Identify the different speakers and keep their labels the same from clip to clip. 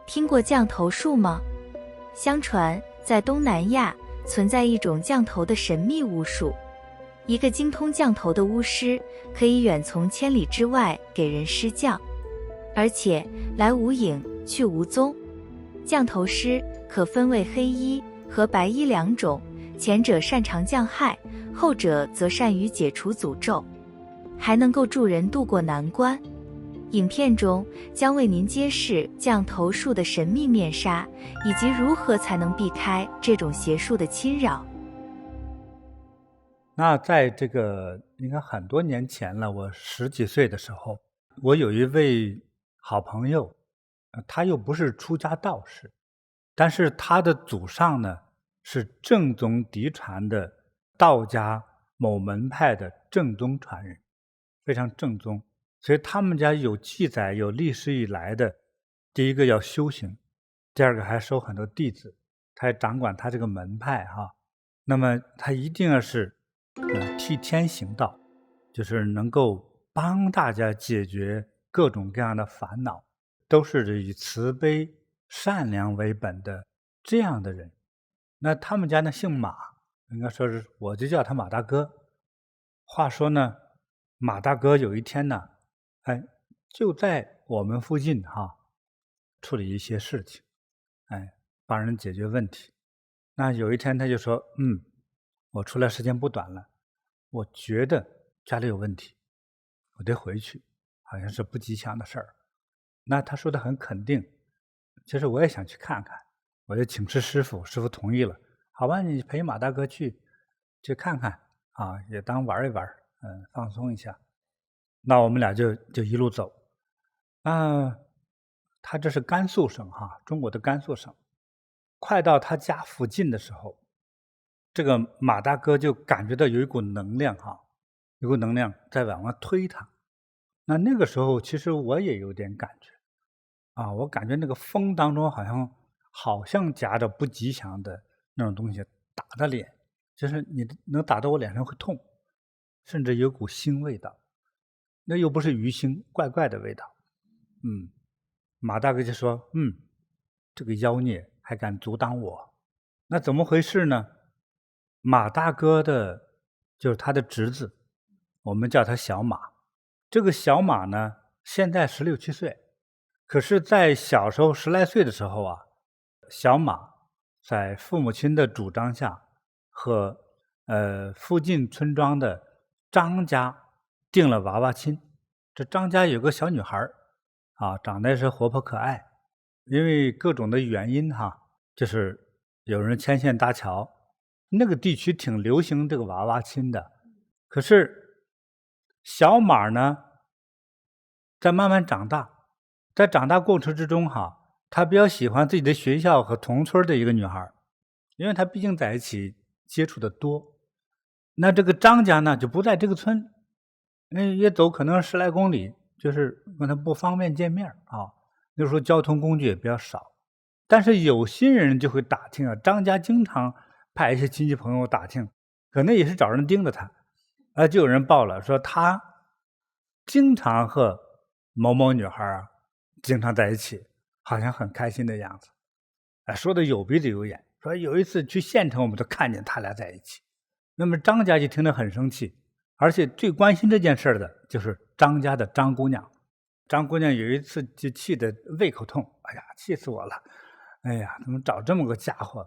Speaker 1: 听过降头术吗？相传，在东南亚存在一种降头的神秘巫术。一个精通降头的巫师，可以远从千里之外给人施降，而且来无影，去无踪。降头师可分为黑衣和白衣两种，前者擅长降害，后者则善于解除诅咒，还能够助人渡过难关。影片中将为您揭示降头术的神秘面纱，以及如何才能避开这种邪术的侵扰。
Speaker 2: 那在这个应该很多年前了，我10几岁的时候，我有一位好朋友，他又不是出家道士，但是他的祖上呢是正宗嫡传的道家某门派的正宗传人，非常正宗。所以他们家有记载，有历史以来的，第一个要修行，第二个还收很多弟子，他也掌管他这个门派哈。那么他一定要是替天行道，就是能够帮大家解决各种各样的烦恼，都是以慈悲善良为本的这样的人。那他们家呢姓马，应该说是我就叫他马大哥。话说呢，马大哥有一天呢就在我们附近处理一些事情，帮人解决问题。那有一天他就说，我出来时间不短了，我觉得家里有问题，我得回去，好像是不吉祥的事儿。那他说的很肯定，其实我也想去看看，我就请示师傅，师傅同意了。好吧，你陪马大哥去看看也当玩一玩，放松一下。那我们俩就一路走。他这是甘肃省中国的甘肃省。快到他家附近的时候，这个马大哥就感觉到有一股能量有股能量在往外推他。那个时候其实我也有点感觉我感觉那个风当中好像夹着不吉祥的那种东西打到脸，就是你能打到我脸上会痛，甚至有股腥味道，那又不是鱼腥，怪怪的味道。马大哥就说，这个妖孽还敢阻挡我。那怎么回事呢？马大哥就是他的侄子，我们叫他小马。这个小马呢现在16、17岁，可是在小时候10来岁的时候小马在父母亲的主张下和附近村庄的张家定了娃娃亲。这张家有个小女孩长得是活泼可爱，因为各种的原因就是有人牵线搭桥，那个地区挺流行这个娃娃亲的。可是小马呢在慢慢长大，在长大过程之中他比较喜欢自己的学校和同村的一个女孩，因为他毕竟在一起接触的多。那这个张家呢就不在这个村，也走可能10来公里，就是跟他不方便见面那时候交通工具也比较少。但是有心人就会打听张家经常派一些亲戚朋友打听，可能也是找人盯着他就有人报了，说他经常和某某女孩经常在一起，好像很开心的样子。说的有鼻子有眼，说有一次去县城我们都看见他俩在一起。那么张家就听得很生气，而且最关心这件事的就是张家的张姑娘。张姑娘有一次就气得胃口痛，哎呀，气死我了！哎呀，怎么找这么个家伙？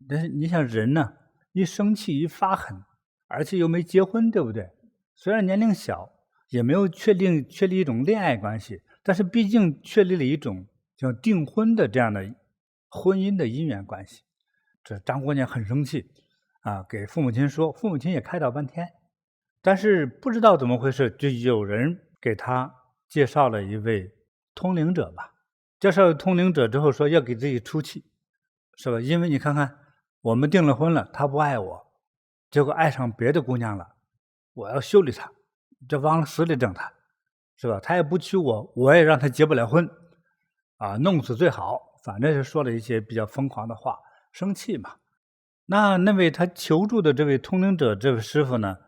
Speaker 2: 但是你想人呢，一生气一发狠，而且又没结婚，对不对？虽然年龄小，也没有确立一种恋爱关系，但是毕竟确立了一种叫订婚的这样的婚姻的姻缘关系。这张姑娘很生气给父母亲说，父母亲也开导半天，但是不知道怎么回事，就有人给他介绍了一位通灵者吧。介绍通灵者之后说要给自己出气，是吧？因为你看看我们订了婚了，他不爱我，结果爱上别的姑娘了，我要修理他，这往死里整他，是吧？他也不娶我，我也让他结不了婚弄死最好。反正是说了一些比较疯狂的话，生气嘛。那位他求助的这位通灵者这位师傅呢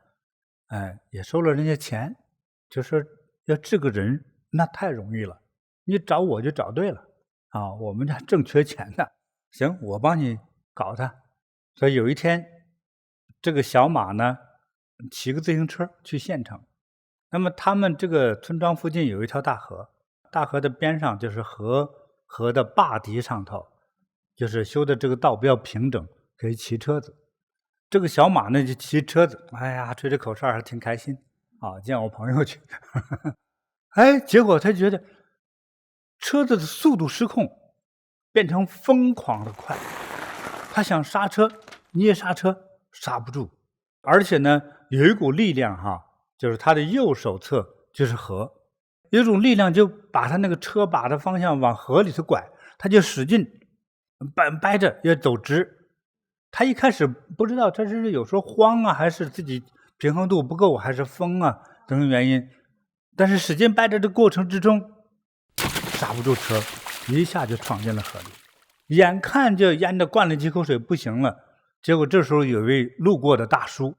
Speaker 2: 也收了人家钱，就说要治个人那太容易了，你找我就找对了。啊，我们家正缺钱呢，行，我帮你搞他。所以有一天，这个小马呢，骑个自行车去县城。那么他们这个村庄附近有一条大河，大河的边上就是河的坝堤上头，就是修的这个道比较平整，可以骑车子。这个小马呢就骑车子，哎呀，吹着口哨还挺开心啊，见我朋友去。哎，结果他觉得车子的速度失控，变成疯狂的快。他想刹车，捏刹车刹不住，而且呢，有一股力量哈，就是他的右手侧就是河，有一种力量就把他那个车把的方向往河里头拐，他就使劲掰着要走直。他一开始不知道他是有时候慌啊，还是自己平衡度不够，还是风啊等等原因，但是使劲掰着的过程之中，刹不住车，一下就闯进了河里。眼看就淹着灌了几口水不行了，结果这时候有位路过的大叔，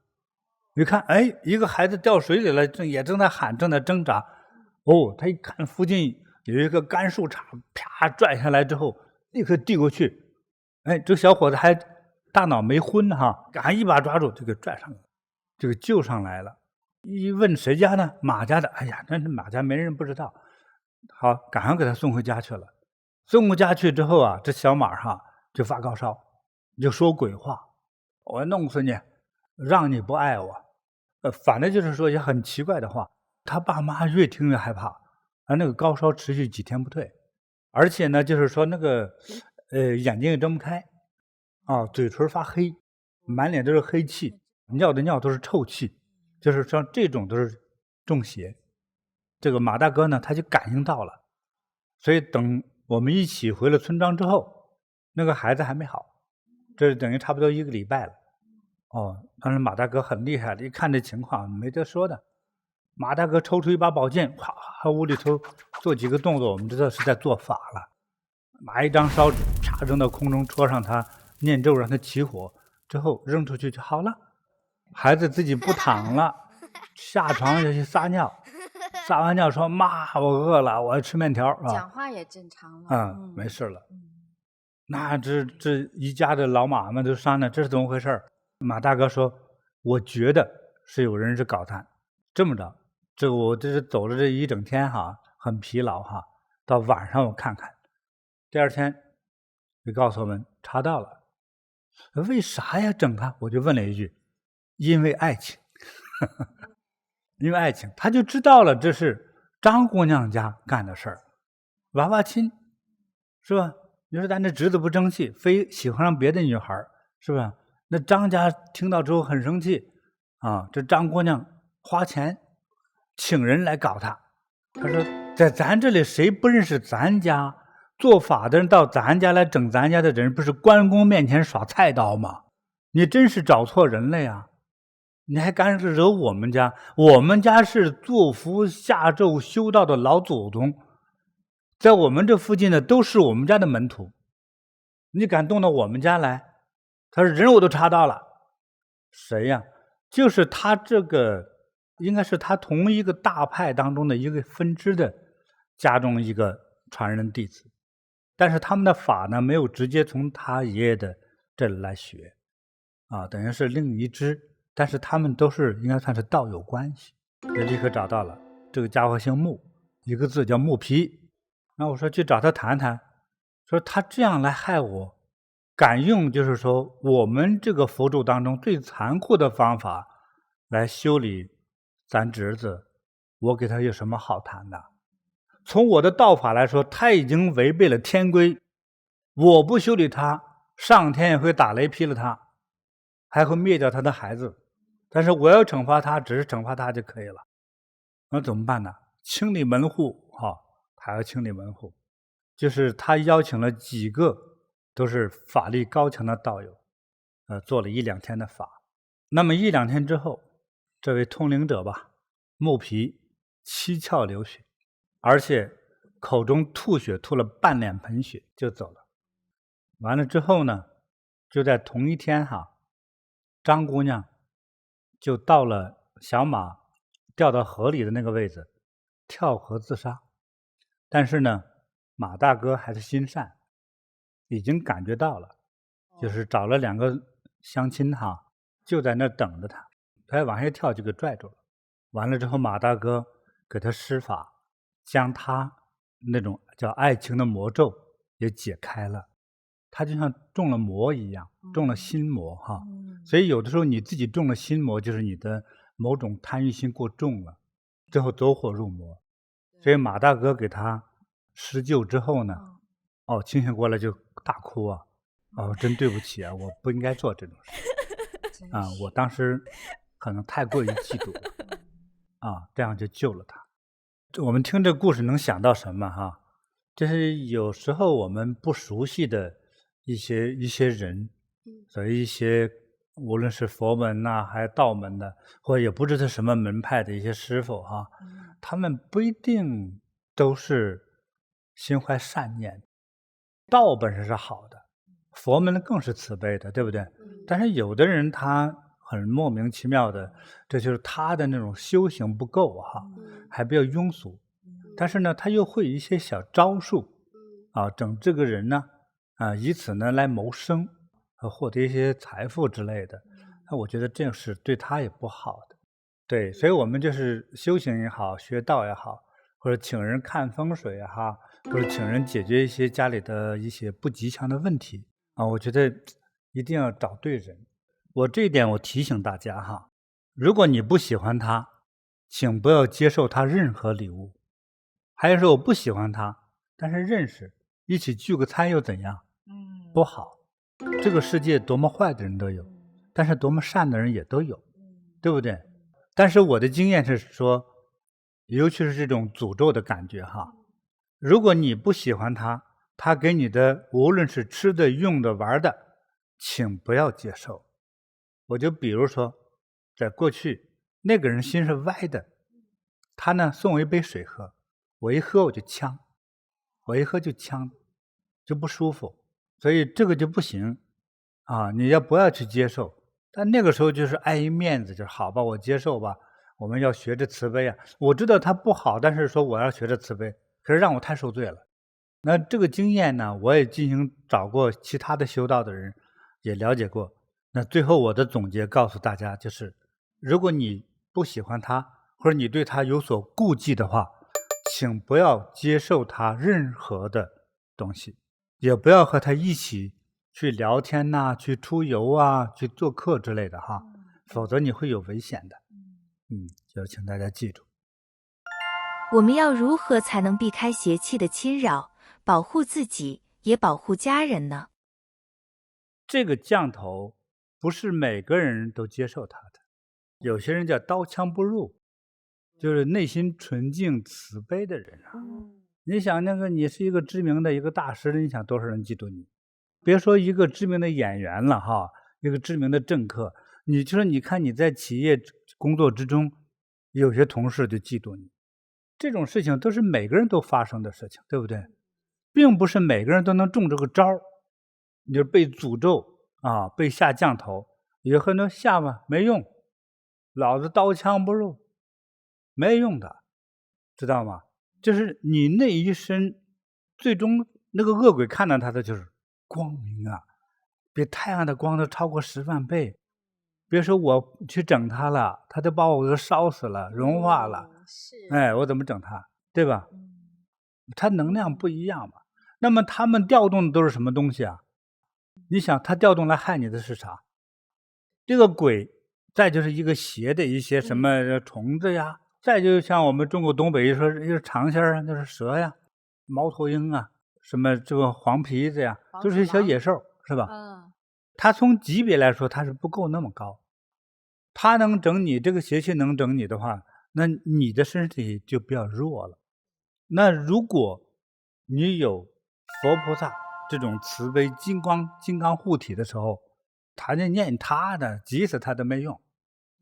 Speaker 2: 一看，哎，一个孩子掉水里了，也正在喊，正在挣扎。哦，他一看附近有一个干树杈，啪拽下来之后，立刻递过去。哎，这小伙子还大脑没昏哈，赶一把抓住，就给拽上来了，这个救上来了。一问谁家呢？马家的。哎呀，那是马家，没人不知道。好，赶快给他送回家去了。送回家去之后啊，这小马哈就发高烧，就说鬼话，我要弄死你，让你不爱我。反正就是说一些很奇怪的话。他爸妈越听越害怕，那个高烧持续几天不退，而且呢，就是说那个眼睛也睁不开，啊，嘴唇发黑，满脸都是黑气，尿的尿都是臭气，就是像这种都是中邪。这个马大哥呢，他就感应到了，所以等我们一起回了村庄之后，那个孩子还没好，这等于差不多1个礼拜了。哦，当时马大哥很厉害的，一看这情况没得说的。马大哥抽出一把宝剑，哗，屋里头做几个动作，我们知道是在做法了。拿一张烧纸，啪扔到空中，戳上他，念咒让他起火，之后扔出去就好了。孩子自己不躺了，下床就去撒尿，撒完尿说：“妈，我饿了，我要吃面条。”
Speaker 3: 讲话也正常了。
Speaker 2: 没事了。那这一家的老马们都商量这是怎么回事。马大哥说：“我觉得是有人是搞他。这么着。”我这是走了这一整天哈，很疲劳哈。到晚上我看看，第二天就告诉我们查到了。为啥呀整他？我就问了一句，因为爱情。因为爱情，他就知道了这是张姑娘家干的事儿，娃娃亲，是吧？你说咱这侄子不争气，非喜欢上别的女孩，是吧？那张家听到之后很生气啊，这张姑娘花钱请人来搞他。他说在咱这里谁不认识咱家？做法的人到咱家来整咱家的人，不是关公面前耍菜刀吗？你真是找错人了呀！你还敢惹我们家？我们家是做符下咒修道的老祖宗，在我们这附近的都是我们家的门徒，你敢动到我们家来？他说人我都查到了。谁呀？就是他这个应该是他同一个大派当中的一个分支的家中一个传人弟子，但是他们的法呢没有直接从他爷爷的这里来学啊，等于是另一支，但是他们都是应该算是道友关系。就立刻找到了，这个家伙姓穆，一个字叫穆皮。那我说去找他谈谈，说他这样来害我，敢用就是说我们这个佛咒当中最残酷的方法来修理咱侄子，我给他有什么好谈的？从我的道法来说，他已经违背了天规，我不修理他，上天也会打雷劈了他，还会灭掉他的孩子。但是我要惩罚他，只是惩罚他就可以了。那怎么办呢？清理门户还要清理门户，就是他邀请了几个都是法力高强的道友，做了1、2天的法。那么1、2天之后，这位通灵者吧，穆皮七窍流血，而且口中吐血，吐了半脸盆血就走了。完了之后呢，就在同一天张姑娘就到了小马掉到河里的那个位置，跳河自杀。但是呢，马大哥还是心善，已经感觉到了，就是找了2个乡亲哈，就在那等着他，他往下一跳就给拽住了。完了之后，马大哥给他施法，将他那种叫爱情的魔咒也解开了，他就像中了魔一样，中了心魔哈。所以有的时候你自己中了心魔，就是你的某种贪欲心过重了，最后走火入魔。所以马大哥给他施救之后呢，清醒过来就大哭啊，真对不起啊，我不应该做这种事啊，我当时可能太过于嫉妒了啊，这样就救了他。我们听这故事能想到什么哈？就是有时候我们不熟悉的一些人，所以一些无论是佛门呐，还是道门的，或者也不知道什么门派的一些师傅哈，他们不一定都是心怀善念。道本身是好的，佛门更是慈悲的，对不对？但是有的人他很莫名其妙的，这就是他的那种修行不够哈，还比较庸俗。但是呢，他又会一些小招数啊，整这个人呢以此呢来谋生和获得一些财富之类的。那我觉得这是对他也不好的。对，所以我们就是修行也好，学道也好，或者请人看风水哈，或者请人解决一些家里的一些不吉祥的问题啊，我觉得一定要找对人。我这一点我提醒大家哈，如果你不喜欢他，请不要接受他任何礼物。还有说我不喜欢他，但是认识，一起聚个餐又怎样？不好。这个世界多么坏的人都有，但是多么善的人也都有，对不对？但是我的经验是说，尤其是这种诅咒的感觉哈，如果你不喜欢他，他给你的无论是吃的、用的、玩的，请不要接受。我就比如说，在过去那个人心是歪的，他呢送我一杯水喝，我一喝我就呛，我一喝就呛，就不舒服，所以这个就不行啊！你不要去接受。但那个时候就是碍于面子，就是好吧，我接受吧。我们要学着慈悲啊！我知道他不好，但是说我要学着慈悲，可是让我太受罪了。那这个经验呢，我也进行找过其他的修道的人，也了解过。那最后我的总结告诉大家，就是如果你不喜欢他，或者你对他有所顾忌的话，请不要接受他任何的东西，也不要和他一起去聊天呐，去出游啊，去做客之类的哈，否则你会有危险的。就请大家记住。
Speaker 1: 我们要如何才能避开邪气的侵扰，保护自己，也保护家人呢？
Speaker 2: 这个降头不是每个人都接受他的，有些人叫刀枪不入，就是内心纯净慈悲的人啊。你想你是一个知名的一个大师，你想多少人记住你？别说一个知名的演员了哈，一个知名的政客，你就说你看你在企业工作之中，有些同事就嫉妒你，这种事情都是每个人都发生的事情，对不对？并不是每个人都能中这个招，你就被诅咒啊，被下降头，有很多下吧没用，老子刀枪不入，没用的，知道吗？就是你那一身，最终那个恶鬼看到他的就是光明啊，比太阳的光都超过10万倍。别说我去整他了，他都把我给烧死了，融化了。我怎么整他？对吧？他能量不一样嘛。那么他们调动的都是什么东西啊？你想他调动来害你的是啥？这个鬼，再就是一个邪的一些什么虫子呀，再就像我们中国东北说一个长线啊，那是蛇呀、猫头鹰啊，什么这个黄皮子呀，都是小野兽，是吧？它从级别来说，它是不够那么高。它能整你，这个邪气能整你的话，那你的身体就比较弱了。那如果你有佛菩萨这种慈悲金刚护体的时候，他就念他的，急死他都没用，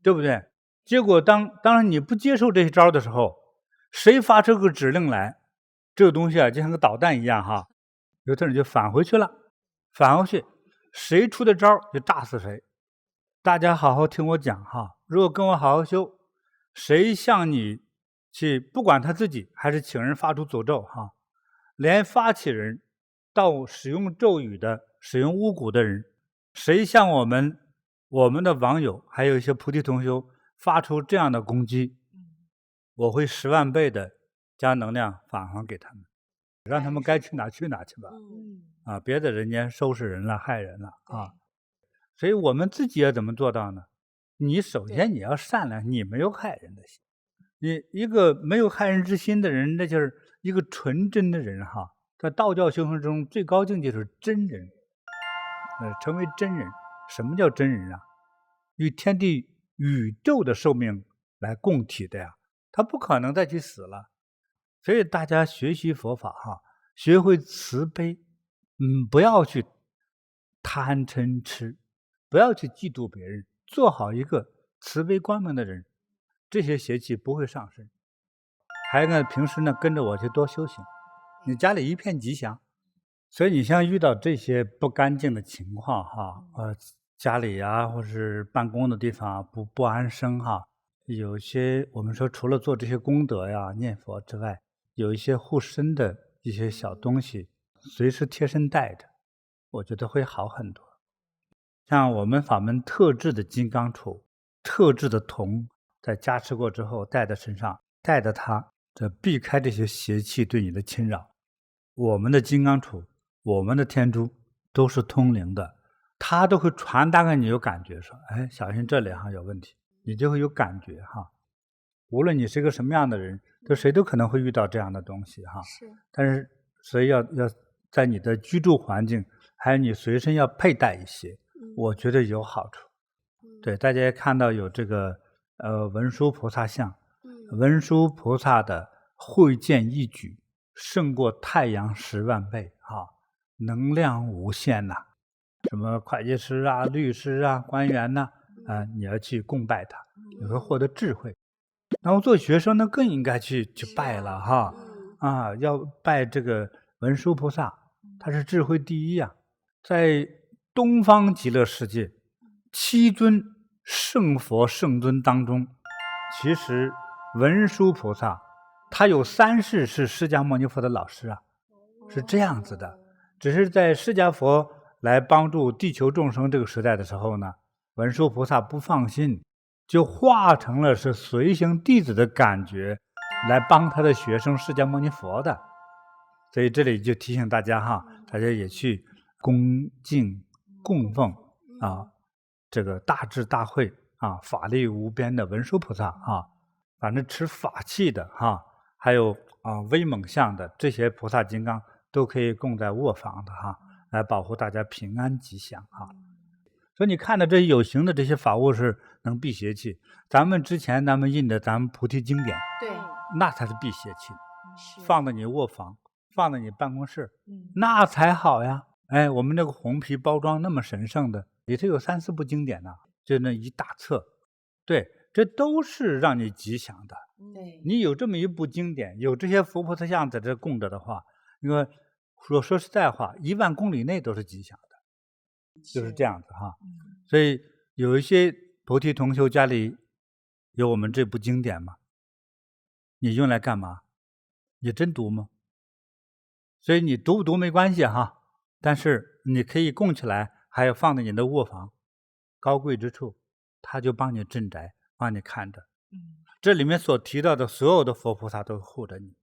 Speaker 2: 对不对？结果当然你不接受这些招的时候，谁发出个指令来，这个东西就像个导弹一样哈，有的人就返回去了，返回去，谁出的招就炸死谁。大家好好听我讲哈，如果跟我好好修，谁向你去，不管他自己还是请人发出诅咒哈，连发起人到使用咒语的、使用巫蛊的人，谁向我们的网友还有一些菩提同修发出这样的攻击，我会10万倍的将能量返还给他们，让他们该去哪去哪去吧。别在人间收拾人了、害人了啊！所以我们自己要怎么做到呢？你首先你要善良，你没有害人的心。你一个没有害人之心的人，那就是一个纯真的人哈。在道教修行中，最高境界是真人，成为真人。什么叫真人啊？与天地宇宙的寿命来共体的呀，他不可能再去死了。所以大家学习佛法哈，学会慈悲，不要去贪嗔痴，不要去嫉妒别人，做好一个慈悲光明的人，这些邪气不会上身。还有呢，平时呢跟着我去多修行，你家里一片吉祥。所以你像遇到这些不干净的情况哈，家里呀或是办公的地方不安生哈，有些我们说除了做这些功德呀、念佛之外，有一些护身的一些小东西，随时贴身带着，我觉得会好很多。像我们法门特制的金刚杵、特制的铜，在加持过之后带在身上，带着它，避开这些邪气对你的侵扰。我们的金刚杵、我们的天珠都是通灵的，它都会传达给你有感觉，说小心这里哈有问题，你就会有感觉哈。无论你是个什么样的人，谁都可能会遇到这样的东西哈。但是所以要在你的居住环境，还有你随身要佩戴一些，我觉得有好处。对，大家也看到有这个文殊菩萨像，文殊菩萨的慧见一举胜过太阳10万倍啊，能量无限呐。什么会计师啊、律师啊、官员呐，你要去供拜他，你会获得智慧。然后做学生呢，更应该去拜了哈，要拜这个文殊菩萨，他是智慧第一啊。在东方极乐世界，7尊圣佛圣尊当中，其实文殊菩萨他有3世是释迦牟尼佛的老师啊，是这样子的。只是在释迦佛来帮助地球众生这个时代的时候呢，文殊菩萨不放心，就化成了是随行弟子的感觉，来帮他的学生释迦牟尼佛的。所以这里就提醒大家哈，大家也去恭敬供奉这个大智大慧法力无边的文殊菩萨反正持法器的还有威猛相的这些菩萨金刚都可以供在卧房的来保护大家平安吉祥所以你看的这些有形的这些法物是能避邪气，咱们之前印的咱们菩提经典，
Speaker 3: 对，
Speaker 2: 那才是避邪气，放在你卧房，放在你办公室，那才好呀。我们这个红皮包装那么神圣的，里头有3、4部经典呢，就那一大册，对，这都是让你吉祥的。
Speaker 3: 对，
Speaker 2: 你有这么一部经典，有这些佛菩萨像在这供着的话，因为说实在话，1万公里内都是吉祥的，就是这样子哈。所以有一些菩提同修家里有我们这部经典吗？你用来干嘛？你真读吗？所以你读不读没关系哈，但是你可以供起来，还有放在你的卧房高贵之处，他就帮你镇宅，帮你看着。这里面所提到的所有的佛菩萨都护着你，